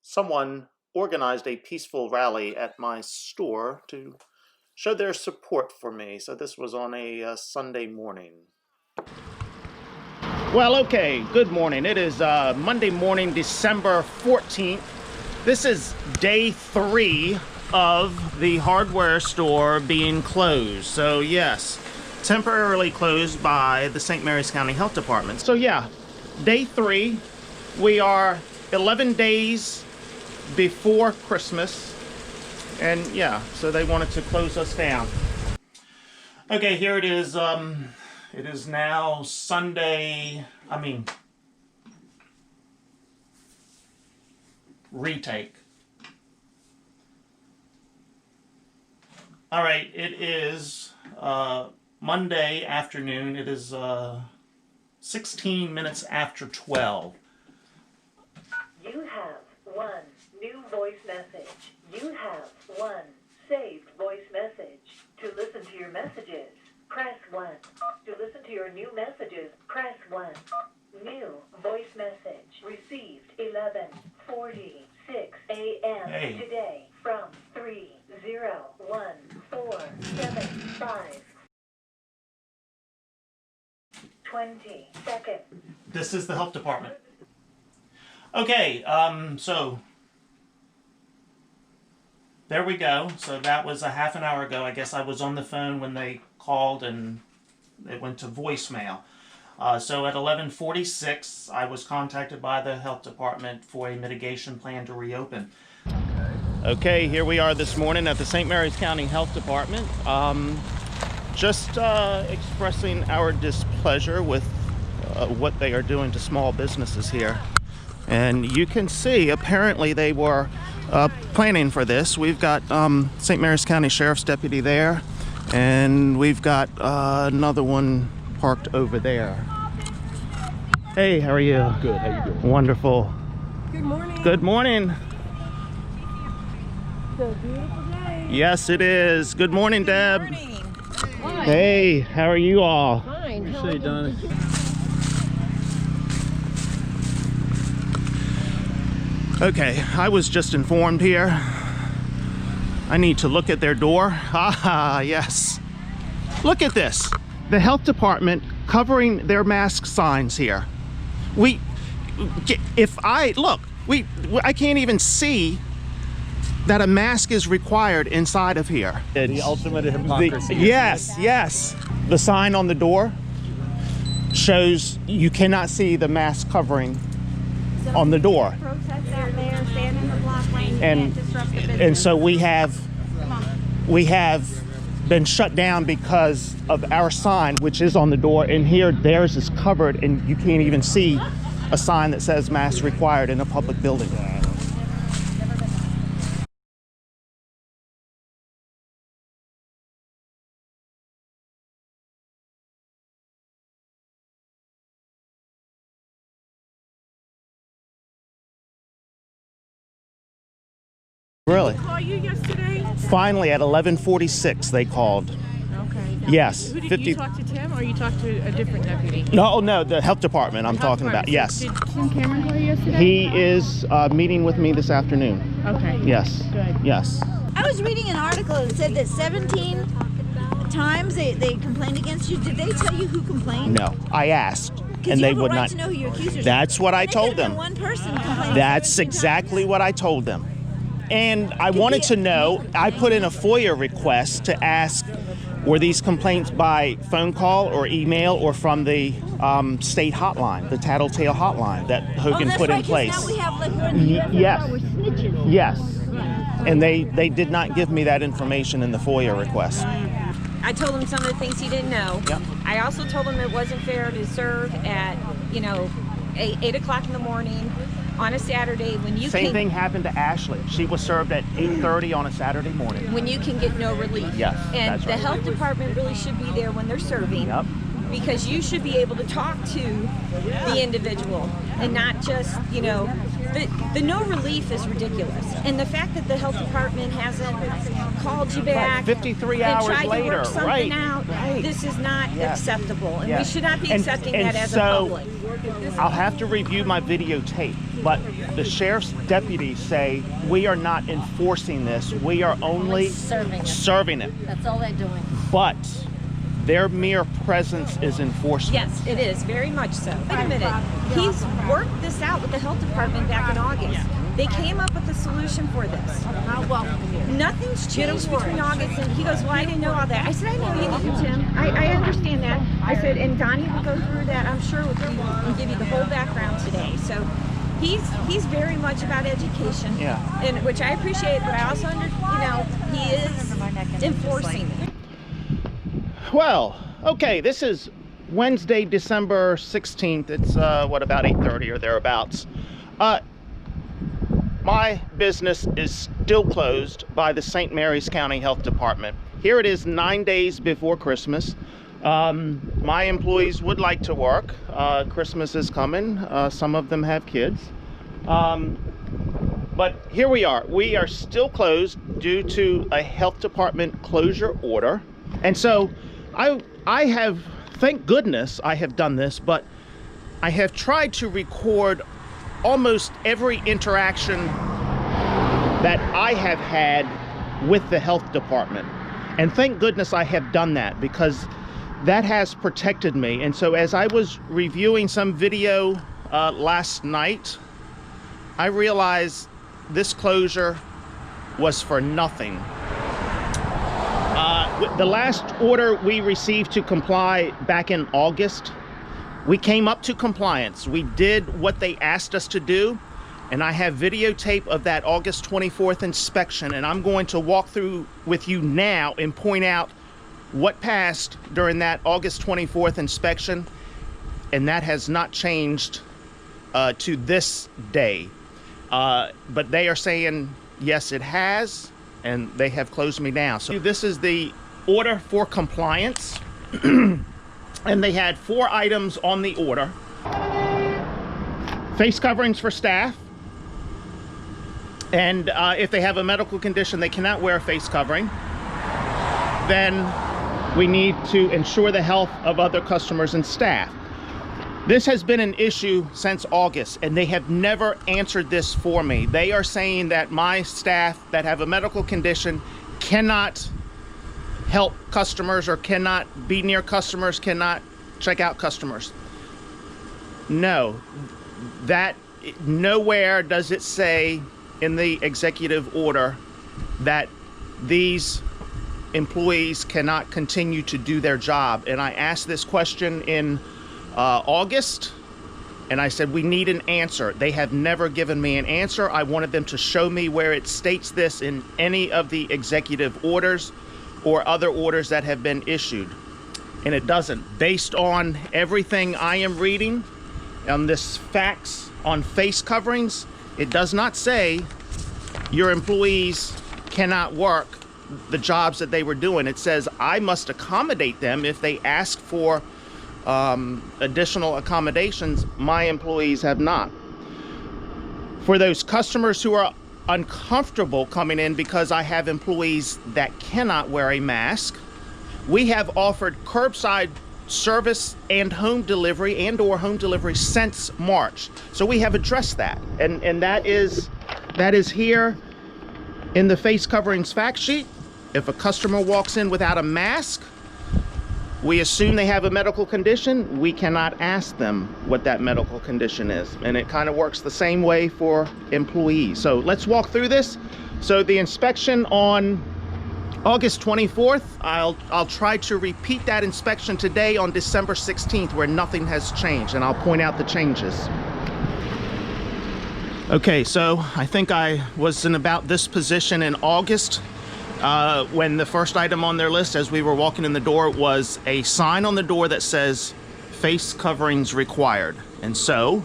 someone organized a peaceful rally at my store to show their support for me. So this was on a Sunday morning. Well, okay, good morning. It is Monday morning, December 14th. This is day 3 of the hardware store being closed. So yes, temporarily closed by the St. Mary's County Health Department. So yeah, day 3. We are 11 days before Christmas. And yeah, so they wanted to close us down. Okay, here it is. It is now retake. All right, it is Monday afternoon. It is 16 minutes after 12. You have one new voice message. You have one saved voice message. To listen to your messages, press 1. To listen to your new messages, press 1. New voice message received 11:46 a.m. today from 301-475. 20 seconds. This is the health department. Okay, so there we go. So that was a half an hour ago. I guess I was on the phone when they called and it went to voicemail. So at 11:46, I was contacted by the health department for a mitigation plan to reopen. Okay, here we are this morning at the St. Mary's County Health Department. Just expressing our displeasure with what they are doing to small businesses here. And you can see, apparently they were planning for this. We've got St. Mary's County Sheriff's Deputy there, and we've got another one parked over there. Hey, how are you? Good, how you doing? Wonderful. Good morning. Good morning. It's a beautiful day. Yes, it is. Good morning, Deb. Good morning. Hi. Hey, how are you all? Fine. You How say, are Donna? Okay, I was just informed here. I need to look at their door. Ah, yes. Look at this. The health department covering their mask signs here. I can't even see that a mask is required inside of here. The ultimate hypocrisy. Yes. The sign on the door shows you cannot see the mask covering on the door. Protest out there, stand in the block lane, you can't disrupt the business. And so we have been shut down because of our sign, which is on the door, and here theirs is covered and you can't even see a sign that says mask required in a public building. Really? call you yesterday? Finally, at 11:46, they called. Okay. Yes. Who did you talk to Tim or you talked to a different deputy? No, the health department I'm Health talking about. department. Yes. Did Tim Cameron call you yesterday? He is meeting with me this afternoon. Okay. Yes. Good. Yes. I was reading an article that said that 17 times they complained against you. Did they tell you who complained? No. I asked, and you they have a would right not. to know who your accusers are. That's what I They told could have them. been one person complaining That's 17 exactly times. what I told them. And I wanted to know, I put in a FOIA request to ask, were these complaints by phone call or email or from the state hotline, the Tattletale hotline that Hogan put in place? Now we have like we're in the UFO Yes. with snitches. Yes. And they did not give me that information in the FOIA request. I told him some of the things he didn't know. Yep. I also told him it wasn't fair to serve at, 8 o'clock in the morning on a Saturday when you Same thing happened to Ashley. She was served at 8:30 on a Saturday morning. when you can get no relief. Yes, And that's the right. health department really should be there when they're serving. Yep. Because you should be able to talk to the individual and not just, the no relief is ridiculous. And the fact that the health department hasn't called you back 53 and hours tried to later, work something right, out, right. this is not Yes. acceptable. And Yes. we should not be And- accepting and that as so, a public. I'll have to review my videotape, but the sheriff's deputies say we are not enforcing this. We are only serving it. That's all they're doing. But their mere presence is enforcement. Yes, it is, very much so. Wait a minute. He's worked this out with the health department back in August. They came up with a solution for this. Well, Nothing's changed between August and he goes, well, I didn't know all that. I said, I know you didn't, Tim. I understand that. I said, and Donnie will go through that, I'm sure, with you and give you the whole background today. So he's very much about education, and which I appreciate, but I also he is enforcing it. Well, okay, this is Wednesday, December 16th. It's what, about 8:30 or thereabouts. My business is still closed by the St. Mary's County Health Department. Here it is 9 days before Christmas. My employees would like to work. Christmas is coming. Some of them have kids. But here we are. We are still closed due to a health department closure order. And so I have, thank goodness I have done this, but I have tried to record almost every interaction that I have had with the health department. And thank goodness I have done that, because that has protected me. And so as I was reviewing some video last night, I realized this closure was for nothing. The last order we received to comply back in August, we came up to compliance. We did what they asked us to do, and I have videotape of that August 24th inspection, and I'm going to walk through with you now and point out what passed during that August 24th inspection, and that has not changed to this day. But they are saying, yes, it has, and they have closed me down. So this is the order for compliance. And they had 4 items on the order. Face coverings for staff. And if they have a medical condition they cannot wear a face covering, then we need to ensure the health of other customers and staff. This has been an issue since August, and they have never answered this for me. They are saying that my staff that have a medical condition cannot help customers or cannot be near customers, cannot check out customers. No, that nowhere does it say in the executive order that these employees cannot continue to do their job. And I asked this question in August, and I said, we need an answer. They have never given me an answer. I wanted them to show me where it states this in any of the executive orders or other orders that have been issued. And it doesn't. Based on everything I am reading on this facts on face coverings, it does not say your employees cannot work the jobs that they were doing. It says I must accommodate them if they ask for additional accommodations. My employees have not. For those customers who are uncomfortable coming in because I have employees that cannot wear a mask, we have offered curbside service and home delivery and/or home delivery since March. So we have addressed that, and that is here in the face coverings fact sheet. If a customer walks in without a mask, we assume they have a medical condition. We cannot ask them what that medical condition is. And it kind of works the same way for employees. So let's walk through this. So the inspection on August 24th, I'll try to repeat that inspection today on December 16th, where nothing has changed, and I'll point out the changes. Okay, so I think I was in about this position in August. When the first item on their list as we were walking in the door was a sign on the door that says face coverings required. And so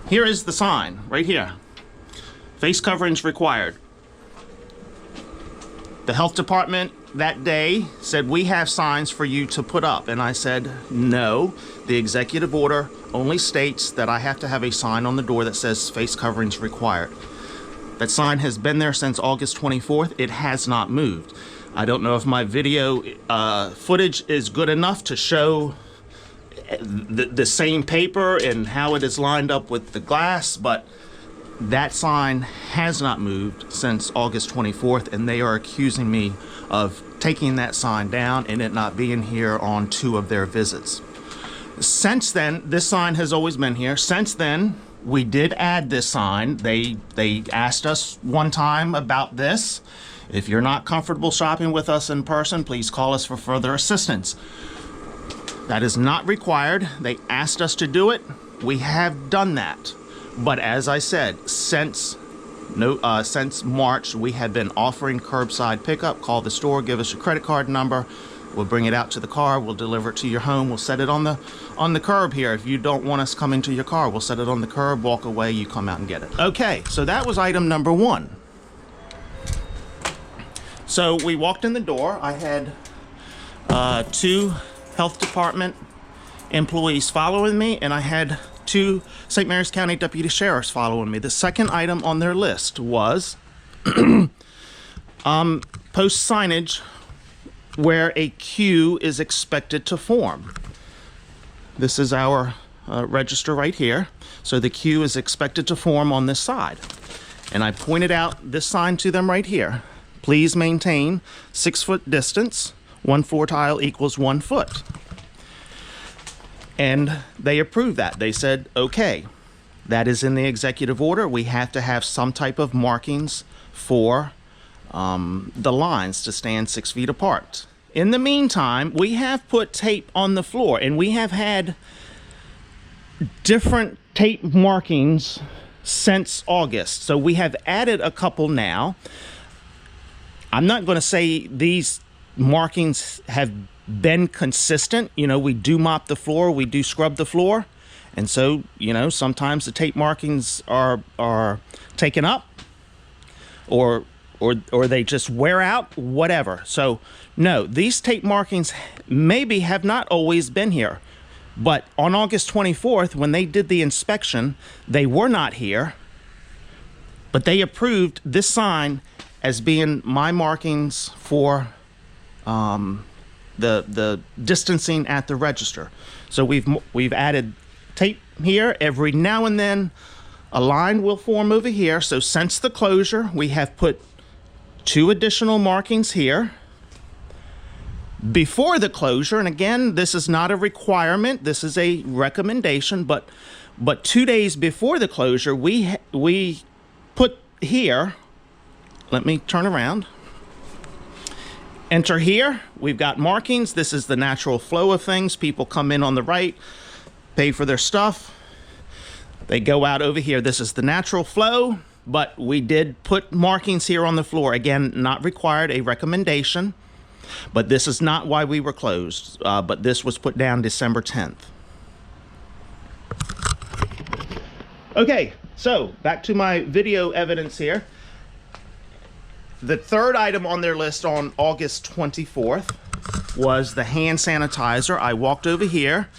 here is the sign right here. Face coverings required. The health department that day said, we have signs for you to put up. And I said, no, the executive order only states that I have to have a sign on the door that says face coverings required. That sign has been there since August 24th. It has not moved. I don't know if my video footage is good enough to show the same paper and how it is lined up with the glass, but that sign has not moved since August 24th, and they are accusing me of taking that sign down and it not being here on 2 of their visits. Since then, this sign has always been here. Since then, we did add this sign. They asked us one time about this. If you're not comfortable shopping with us in person, please call us for further assistance. That is not required. They asked us to do it. We have done that. But as I said, since March, we have been offering curbside pickup. Call the store, give us your credit card number. We'll bring it out to the car. We'll deliver it to your home. We'll set it on the curb here. If you don't want us coming to your car, we'll set it on the curb, walk away, you come out and get it. Okay, so that was item number 1. So we walked in the door. I had 2 health department employees following me, and I had 2 St. Mary's County deputy sheriffs following me. The second item on their list was post signage where a queue is expected to form. This is our register right here. So the queue is expected to form on this side. And I pointed out this sign to them right here. Please maintain 6-foot distance. 1 floor tile equals 1 foot. And they approved that. They said, okay, that is in the executive order. We have to have some type of markings for the lines to stand 6 feet apart. In the meantime, we have put tape on the floor, and we have had different tape markings since August. So we have added a couple now. I'm not going to say these markings have been consistent. You know, we do mop the floor, we do scrub the floor, and so, you know, sometimes the tape markings are taken up or they just wear out, whatever. So no, these tape markings maybe have not always been here, but on August 24th, when they did the inspection, they were not here, but they approved this sign as being my markings for the distancing at the register. So we've added tape here. Every now and then a line will form over here. So since the closure, we have put 2 additional markings here. Before the closure, and again, this is not a requirement, this is a recommendation, but 2 days before the closure, we put here, let me turn around. Enter here, we've got markings. This is the natural flow of things. People come in on the right, pay for their stuff. They go out over here. This is the natural flow, but we did put markings here on the floor. Again, not required, a recommendation, but this is not why we were closed, but this was put down December 10th. Okay, so back to my video evidence here. The third item on their list on August 24th was the hand sanitizer. I walked over here.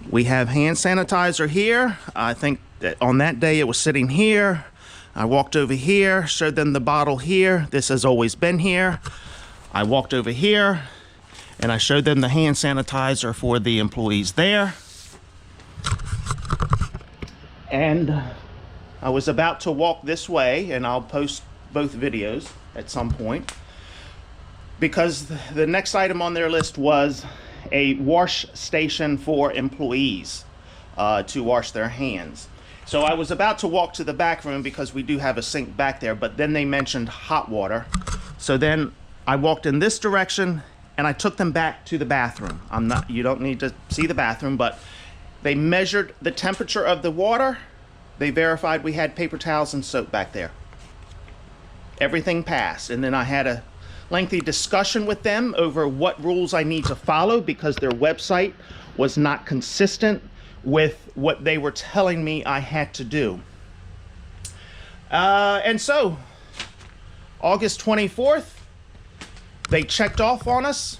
We have hand sanitizer here. I think that on that day it was sitting here. I walked over here, showed them the bottle here. This has always been here. I walked over here and I showed them the hand sanitizer for the employees there. And I was about to walk this way, and I'll post both videos at some point, because the next item on their list was a wash station for employees to wash their hands. So I was about to walk to the back room because we do have a sink back there, but then they mentioned hot water. So then I walked in this direction and I took them back to the bathroom. You don't need to see the bathroom, but they measured the temperature of the water. They verified we had paper towels and soap back there. Everything passed. And then I had a lengthy discussion with them over what rules I need to follow, because their website was not consistent with what they were telling me I had to do. And so August 24th, they checked off on us.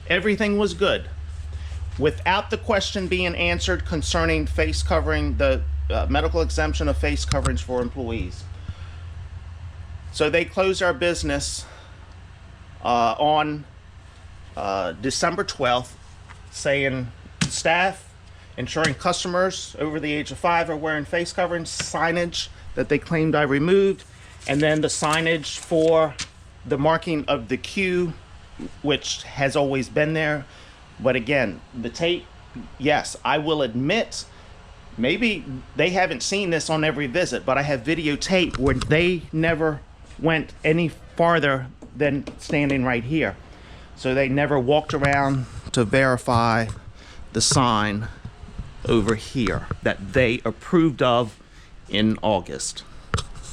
Everything was good, without the question being answered concerning face covering, the medical exemption of face coverings for employees. So they closed our business on December 12th, saying, staff, ensuring customers over the age of 5 are wearing face coverings, signage that they claimed I removed, and then the signage for the marking of the queue, which has always been there. But again, the tape, yes, I will admit, maybe they haven't seen this on every visit, but I have videotape where they never went any farther than standing right here. So they never walked around to verify the sign over here that they approved of in August.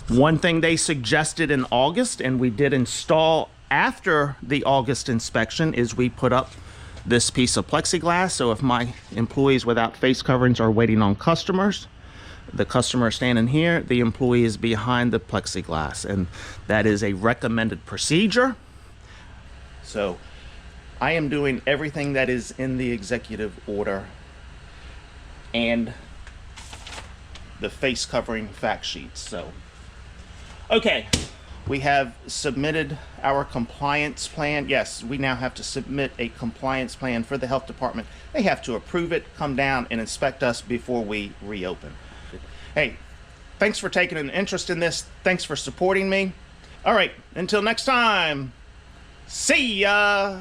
One thing they suggested in August, and we did install after the August inspection, is we put up this piece of plexiglass. So if my employees without face coverings are waiting on customers, the customer is standing here, the employee is behind the plexiglass, and that is a recommended procedure. So I am doing everything that is in the executive order and the face covering fact sheets. So, okay, we have submitted our compliance plan. Yes, we now have to submit a compliance plan for the health department. They have to approve it, come down and inspect us before we reopen. Hey, thanks for taking an interest in this. Thanks for supporting me. All right, until next time, see ya.